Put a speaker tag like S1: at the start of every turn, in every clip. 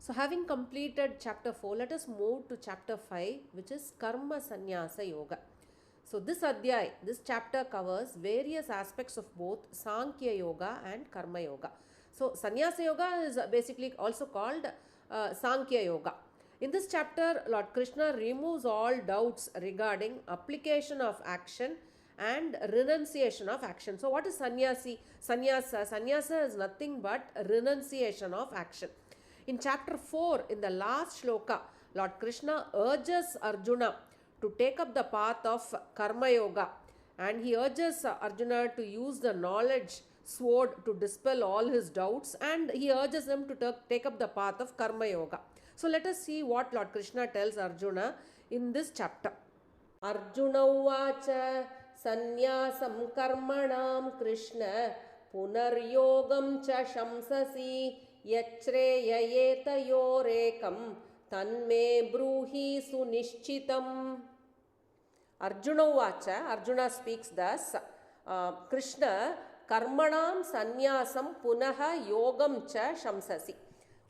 S1: So having completed chapter 4, let us move to chapter 5, which is Karma Sanyasa Yoga. So this adhyay, this chapter covers various aspects of both Sankhya Yoga and Karma Yoga. So Sanyasa Yoga is basically also called Sankhya Yoga. In this chapter, Lord Krishna removes all doubts regarding application of action and renunciation of action. So what is sannyasa? Sannyasa is nothing but renunciation of action. In chapter 4, in the last shloka, Lord Krishna urges Arjuna to take up the path of Karma Yoga, and he urges Arjuna to use the knowledge sword to dispel all his doubts, and he urges him to take up the path of Karma Yoga. So let us see what Lord Krishna tells Arjuna in this chapter. Arjuna uvacha sanyasam karmanam Krishna punaryogam cha shamsasi yachreyaetayorekam tanme bruhi sunishchitam. Arjuna uvacha, Arjuna speaks thus, Krishna karmanam sanyasam punaha yogam cha shamsasi.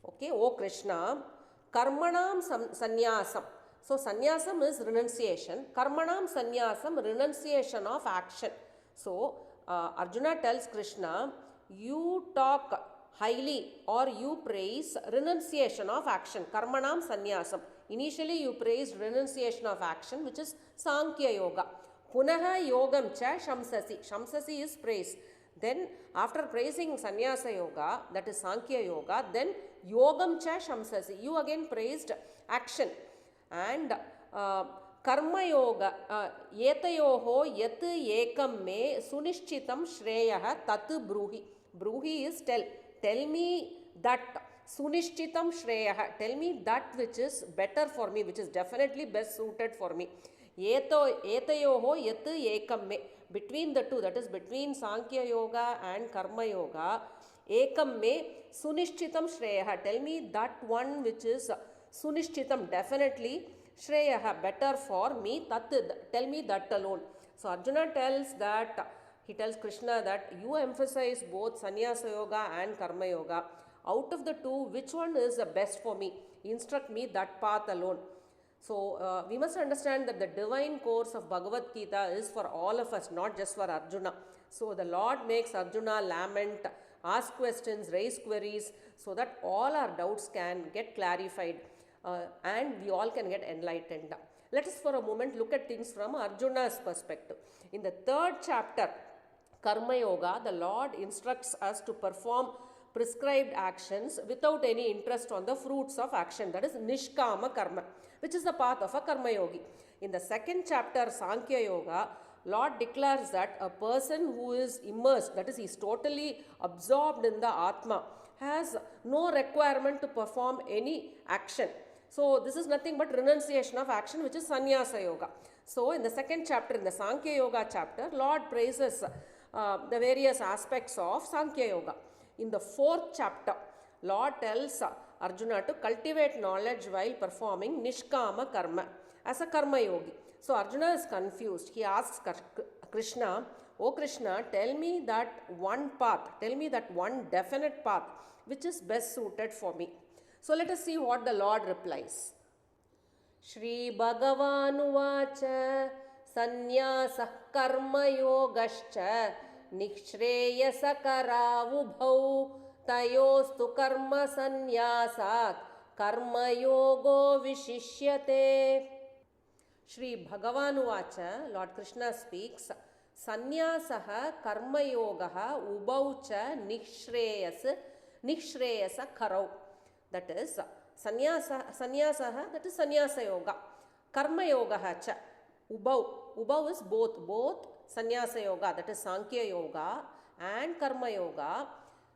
S1: Okay, O Krishna, karmanam sanyasam. So sanyasam is renunciation. Karmanam sanyasam, renunciation of action. So Arjuna tells Krishna, you talk highly or you praise renunciation of action. Karmanam sanyasam. Initially you praised renunciation of action, which is Sankhya Yoga. Punaha yogam cha shamsasi. Shamsasi is praise. Then after praising Sanyasa Yoga, that is Sankhya Yoga, then Yogam cha shamsasi. You again praised action. And Karma Yoga, Yetayoho yat ekam me sunishchitam shreyaha tat bruhi. Bruhi is tell. Tell me that. Sunishchitam shreyaha. Tell me that which is better for me, which is definitely best suited for me. Etayoho yat ekam me. Between the two, that is between Sankhya Yoga and Karma Yoga, ekam me sunishchitam shreyaha. Tell me that one which is sunishchitam, definitely shreyaha, better for me, tat, tell me that alone. So Arjuna tells that, he tells Krishna that you emphasize both Sanyasa Yoga and Karma Yoga. Out of the two, which one is the best for me? Instruct me that path alone. So we must understand that the divine course of Bhagavad Gita is for all of us, not just for Arjuna. So the Lord makes Arjuna lament, ask questions, raise queries, so that all our doubts can get clarified and we all can get enlightened. Let us for a moment look at things from Arjuna's perspective. In the 3rd chapter, Karma Yoga, the Lord instructs us to perform prescribed actions without any interest on the fruits of action. That is Nishkama Karma, which is the path of a Karma Yogi. In the 2nd chapter, Sankhya Yoga, Lord declares that a person who is immersed, that is, he is totally absorbed in the Atma, has no requirement to perform any action. So this is nothing but renunciation of action, which is Sanyasa Yoga. So in the 2nd chapter, in the Sankhya Yoga chapter, Lord praises the various aspects of Sankhya Yoga. In the 4th chapter, Lord tells Arjuna to cultivate knowledge while performing Nishkama Karma as a Karma Yogi. So Arjuna is confused. He asks Krishna, O Krishna, tell me that one path, tell me that one definite path which is best suited for me. So let us see what the Lord replies. Shri Bhagavanuvacha sanyasa karma yogascha nishreyasa karavubhau tayostu karma sanyasat karma yogo vishishyate. Shri Bhagavanuvacha, Lord Krishna speaks, sanyasaha karma yogaha ubaucha nishreyasa karau. That is sanyasaha, that is sanyasa yoga. Karma yogaha cha ubau. Ubau is both sanyasa yoga, that is Sankhya Yoga, and Karma Yoga.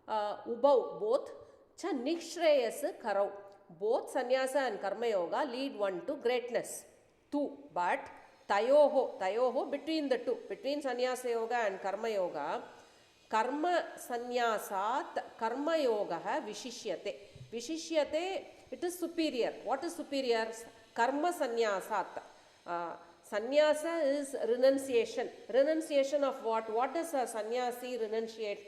S1: Ubau, both cha nishreyas karau. Both sanyasa and Karma Yoga lead one to greatness. Two, but tayoho, between the two, between Sanyasa Yoga and Karma Yoga, Karma Sanyasat Karma Yoga Vishishyate. Vishishyate, it is superior. What is superior? Karma Sanyasat. Sanyasa is renunciation. Renunciation of what? What does a sannyasi renunciate?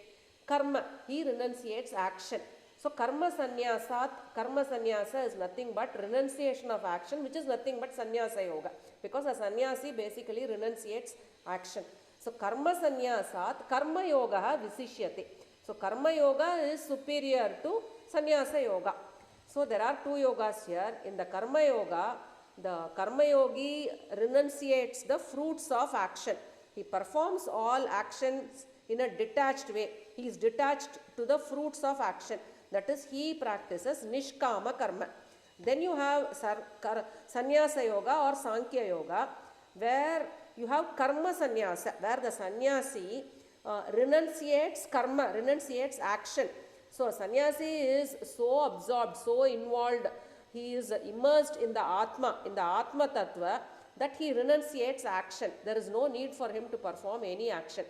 S1: Karma. He renunciates action. So karma sannyasa is nothing but renunciation of action, which is nothing but sannyasa yoga, because a sannyasi basically renunciates action. So karma sanyasat karma yoga visishyate. So karma yoga is superior to sannyasa yoga. So there are two yogas here. In the karma yoga, the karma yogi renunciates the fruits of action. He performs all actions in a detached way. He is detached to the fruits of action. That is, he practices nishkama karma. Then you have sannyasa yoga or sankhya yoga, where you have karma sannyasa, where the sannyasi renunciates karma, renunciates action. So sannyasi is so absorbed, so involved, he is immersed in the Atma Tattva, that he renunciates action. There is no need for him to perform any action.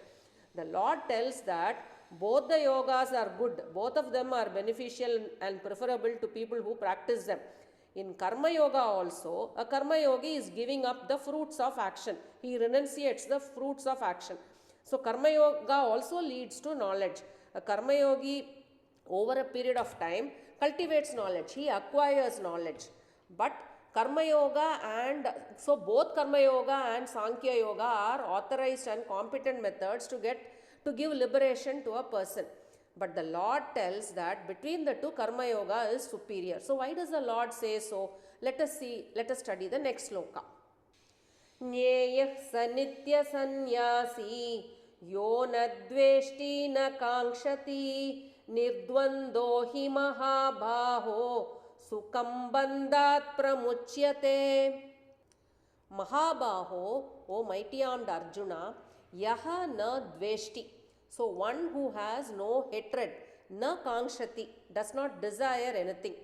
S1: The Lord tells that both the yogas are good, both of them are beneficial and preferable to people who practice them. In karma yoga also, a karma yogi is giving up the fruits of action. He renunciates the fruits of action. So karma yoga also leads to knowledge. A karma yogi over a period of time cultivates knowledge. He acquires knowledge. But karma yoga so both karma yoga and sankhya yoga are authorized and competent methods to give liberation to a person. But the Lord tells that between the two, karma yoga is superior. So why does the Lord say so? Let us study the next sloka. Nyeyah sanitya sanyasi yo na dveshti na kankshati nirdvando hi mahabhaho sukam bandhat pramuchyate. Mahabhaho, O mighty armed Arjuna, yaha na dveshti. So one who has no hatred, na kankshati, does not desire anything.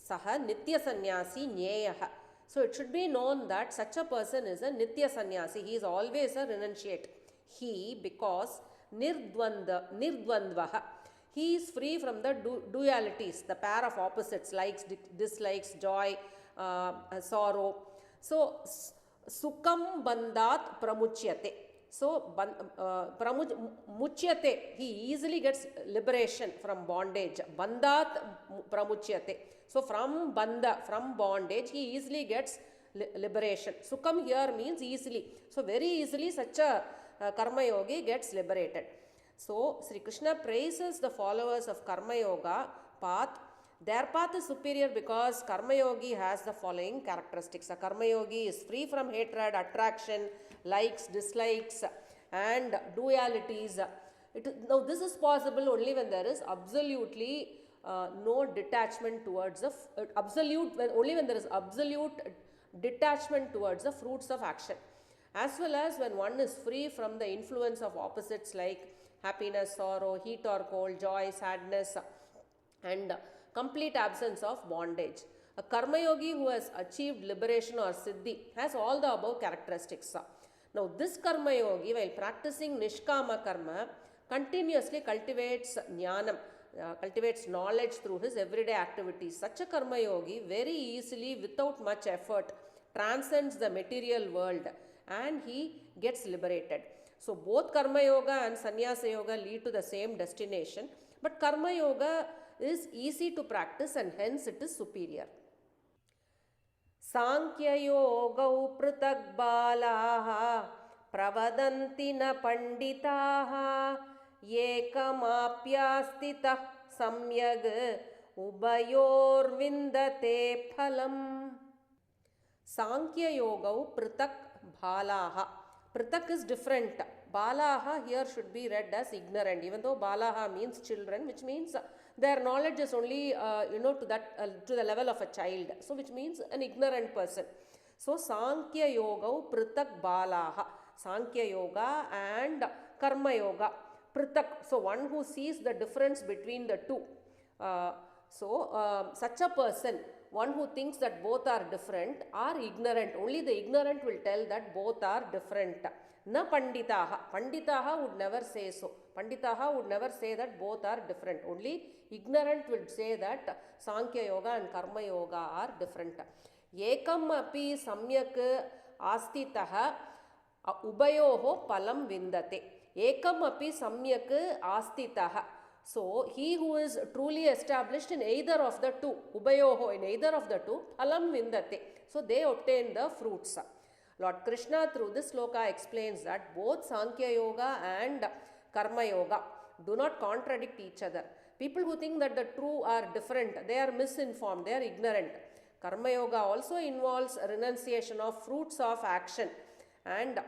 S1: Saha nitya sannyasi nyeyaha. So it should be known that such a person is a nitya sannyasi. He is always a renunciate. He, because nirdvandvaha. He is free from the dualities, the pair of opposites, likes, dislikes, joy, sorrow. So sukam bandhat pramuchyate. So muchyate, he easily gets liberation from bondage. Bandhat pramuchyate. So from bondage, he easily gets liberation. Sukam here means easily. So very easily such a karma yogi gets liberated. So Sri Krishna praises the followers of karma yoga path. Their path is superior because karma yogi has the following characteristics. A karma yogi is free from hatred, attraction, likes, dislikes, and dualities. Now this is possible only when there is absolutely no detachment towards only when there is absolute detachment towards the fruits of action, as well as when one is free from the influence of opposites like happiness, sorrow, heat or cold, joy, sadness, and complete absence of bondage. A karma yogi who has achieved liberation or siddhi has all the above characteristics. Now this karma yogi, while practicing nishkama karma, continuously cultivates jnanam, cultivates knowledge through his everyday activities. Such a karma yogi very easily, without much effort, transcends the material world and he gets liberated. So both karma yoga and sannyasa yoga lead to the same destination, but karma yoga is easy to practice and hence it is superior. Sankhya yogau pritag balaha pravadanti na panditaha yekamapyastitah samyag ubayor vindate phalam. Sankhya yogau pritag balaha. Pritag is different. Balaha here should be read as ignorant, even though balaha means children, which means their knowledge is only to the level of a child, so which means an ignorant person. So Sankhya yoga pritag balaha, Sankhya yoga and karma yoga pritag, so one who sees the difference between the two. Such a person, one who thinks that both are different, are ignorant. Only the ignorant will tell that both are different. Na panditaha. Panditaha would never say so. Panditaha would never say that both are different. Only ignorant will say that Sankhya yoga and karma yoga are different. Ekam api samyak astitaha ubayoho palam vindate. Ekam api samyak astitaha. So he who is truly established in either of the two, ubayoho, in either of the two, phalam vindate. So they obtain the fruits. Lord Krishna through this sloka explains that both Sankhya Yoga and Karma Yoga do not contradict each other. People who think that the two are different, they are misinformed, they are ignorant. Karma Yoga also involves renunciation of fruits of action, and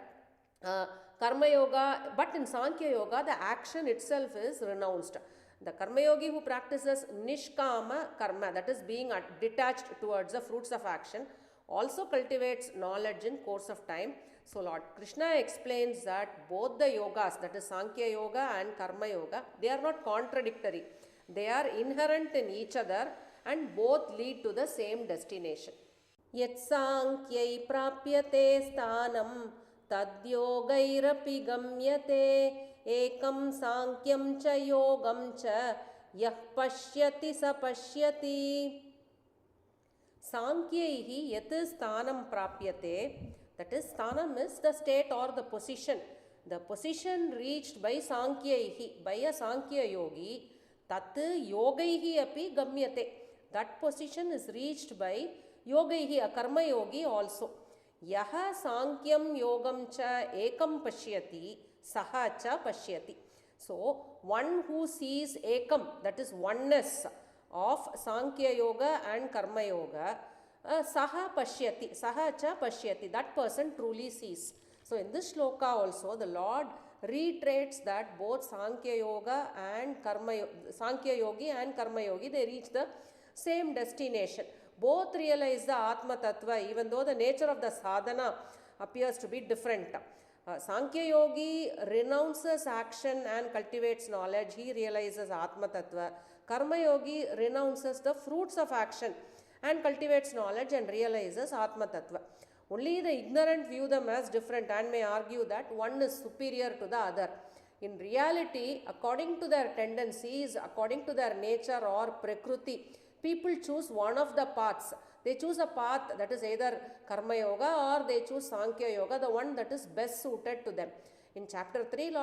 S1: Karma Yoga, but in Sankhya Yoga, the action itself is renounced. The Karma Yogi who practices Nishkama Karma, that is being detached towards the fruits of action, also cultivates knowledge in course of time. So Lord Krishna explains that both the yogas, that is Sankhya Yoga and Karma Yoga, they are not contradictory. They are inherent in each other and both lead to the same destination. Yat Sankhya prapyate sthanam तद्योगैरपि गम्यते एकं सांख्यं च योगं च यः पश्यति स पश्यति. Sankhyaih yat sthanam prapyate, that is, sthanam is the state or the position. The position reached by Sankhyaih, by a Sankhya yogi, tat yogaihi api gamyate. That position is reached by yogaihi, a karma yogi also. Yaha Sankyam Yogam cha ekam pashyati, saha cha pashyati. So, one who sees ekam, that is oneness of Sankhya Yoga and Karma Yoga, saha pashyati, saha cha pashyati, that person truly sees. So, in this shloka also, the Lord reiterates that both Sankhya Yoga and Sankhya Yogi and Karma Yogi, they reach the same destination. Both realize the Atma Tattva, even though the nature of the sadhana appears to be different. Sankhya Yogi renounces action and cultivates knowledge. He realizes Atma Tattva. Karma Yogi renounces the fruits of action and cultivates knowledge and realizes Atma Tattva. Only the ignorant view them as different and may argue that one is superior to the other. In reality, according to their tendencies, according to their nature or prakriti, people choose one of the paths. They choose a path that is either Karma Yoga or they choose Sankhya Yoga, the one that is best suited to them. In chapter 3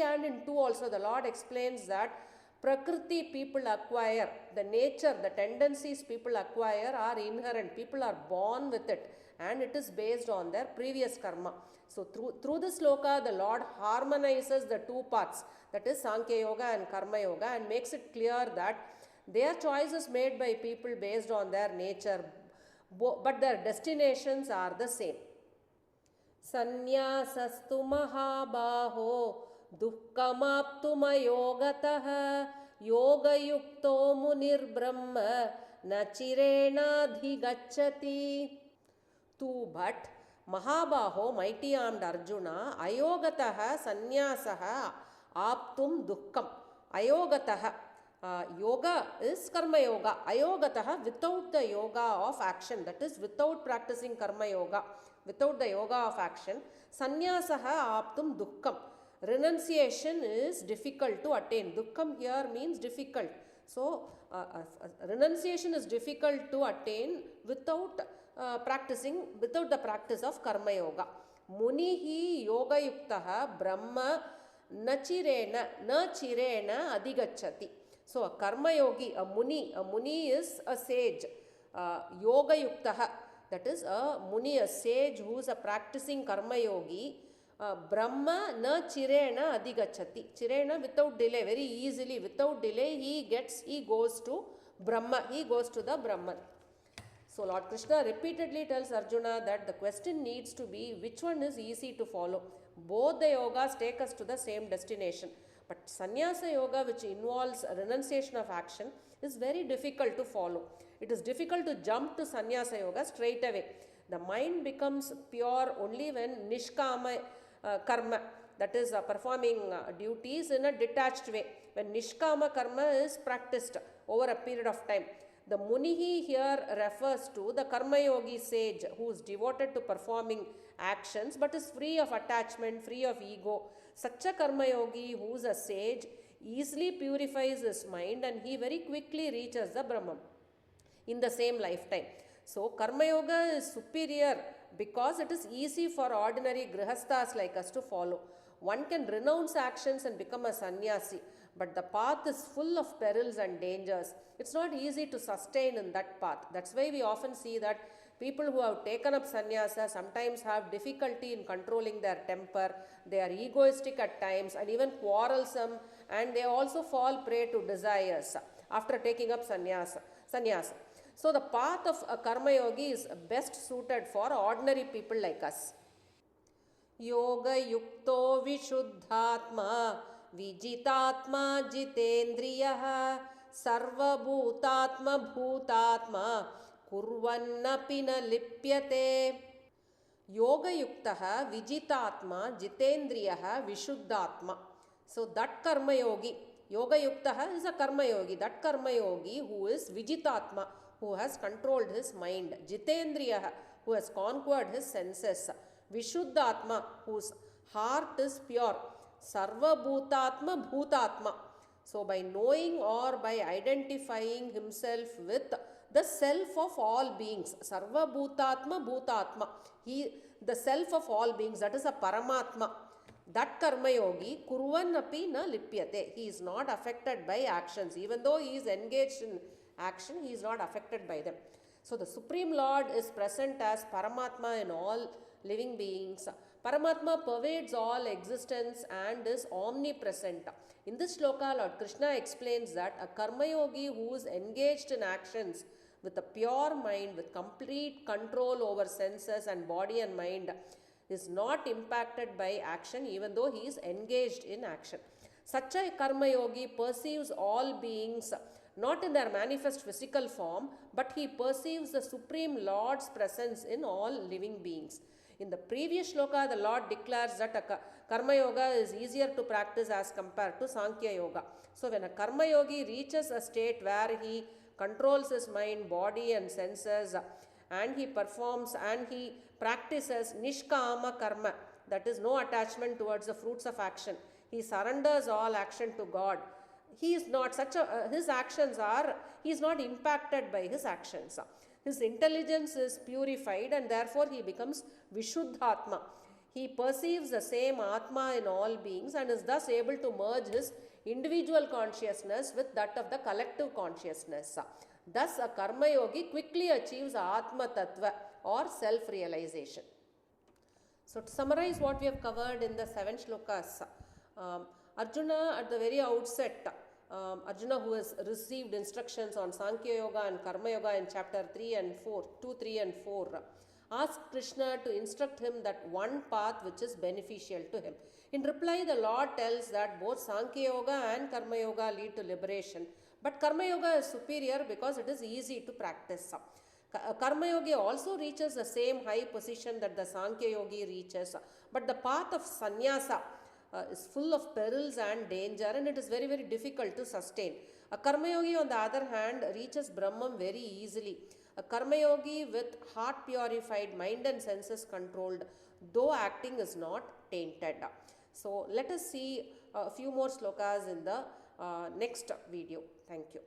S1: and in 2 also, the Lord explains that Prakriti people acquire, the nature, the tendencies people acquire are inherent. People are born with it and it is based on their previous karma. So through this sloka, the Lord harmonizes the two paths, that is Sankhya Yoga and Karma Yoga, and makes it clear that their choices made by people based on their nature, but their destinations are the same. Sanyasastu mahabaho dukkhamaptumayogatah yogayukto munir brahma nachirenadhigacchati. But Mahabaho, mighty armed Arjuna, ayogataha sanyasaha aptum dukkham. Ayogataha, yoga is karma yoga. Ayogataha, without the yoga of action, that is without practicing karma yoga, without the yoga of action, sanyasaha aptum dukkham. Renunciation is difficult to attain. Dukkham here means difficult. So, renunciation is difficult to attain without without the practice of karma yoga. Munihi yoga yuktaha brahma nachirena adigacchati. So a karma yogi, a muni is a sage. Yoga yuktaha, that is a muni, a sage who is a practicing karma yogi. Brahma na chirena adigacchati. Chirena, without delay, very easily, without delay, he goes to Brahma, he goes to the Brahman. So Lord Krishna repeatedly tells Arjuna that the question needs to be which one is easy to follow. Both the yogas take us to the same destination. But sannyasa yoga, which involves renunciation of action, is very difficult to follow. It is difficult to jump to sannyasa yoga straight away. The mind becomes pure only when nishkama karma, that is performing duties in a detached way. When nishkama karma is practiced over a period of time. The Munihi here refers to the Karma Yogi sage who is devoted to performing actions but is free of attachment, free of ego. Such a Karma Yogi who is a sage easily purifies his mind and he very quickly reaches the Brahman in the same lifetime. So Karma Yoga is superior because it is easy for ordinary grihasthas like us to follow. One can renounce actions and become a sannyasi. but the path is full of perils and dangers. It's not easy to sustain in that path. That's why we often see that people who have taken up sannyasa sometimes have difficulty in controlling their temper. They are egoistic at times and even quarrelsome, and they also fall prey to desires after taking up sannyasa. So the path of a karma yogi is best suited for ordinary people like us. Yoga yukto vishuddhatma vijitatma jitendriyaha sarva bhutatma bhutatma kurvannapi na lipyate. Yoga yuktaha vijitatma jitendriyaha vishuddhatma. So that karma yogi, yoga yuktaha is a karma yogi. That karma yogi who is vijitatma, who has controlled his mind, jitendriyaha, who has conquered his senses, vishuddhatma, whose heart is pure, sarva bhutatma bhutatma. So by knowing or by identifying himself with the self of all beings, sarva bhutatma bhutatma, the self of all beings, that is a paramatma. That karma yogi kurvanapi na lipyate. He is not affected by actions. Even though he is engaged in action, he is not affected by them. So the Supreme Lord is present as Paramatma in all living beings. Paramatma pervades all existence and is omnipresent. In this sloka, Lord Krishna explains that a karma yogi who is engaged in actions with a pure mind, with complete control over senses and body and mind, is not impacted by action even though he is engaged in action. Such a karma yogi perceives all beings not in their manifest physical form, but he perceives the Supreme Lord's presence in all living beings. In the previous shloka, the Lord declares that a karma yoga is easier to practice as compared to Sankhya yoga. So when a karma yogi reaches a state where he controls his mind, body and senses, and he performs and he practices nishkama karma, that is no attachment towards the fruits of action. He surrenders all action to God. He is not he is not impacted by his actions. His intelligence is purified and therefore he becomes Vishuddhatma. He perceives the same Atma in all beings and is thus able to merge his individual consciousness with that of the collective consciousness. Thus, a karma yogi quickly achieves Atma Tattva or self-realization. So, to summarize what we have covered in the 7 slokas, Arjuna at the very outset, Arjuna who has received instructions on Sankhya Yoga and Karma Yoga in chapter 2, 3 and 4, asked Krishna to instruct him that one path which is beneficial to him. In reply, the Lord tells that both Sankhya Yoga and Karma Yoga lead to liberation, but Karma Yoga is superior because it is easy to practice. Karma Yogi also reaches the same high position that the Sankhya Yogi reaches, but the path of sanyasa is full of perils and danger, and it is very, very difficult to sustain. A Karma Yogi, on the other hand, reaches Brahman very easily. A Karma Yogi with heart purified, mind and senses controlled, though acting is not tainted. So let us see a few more slokas in the next video. Thank you.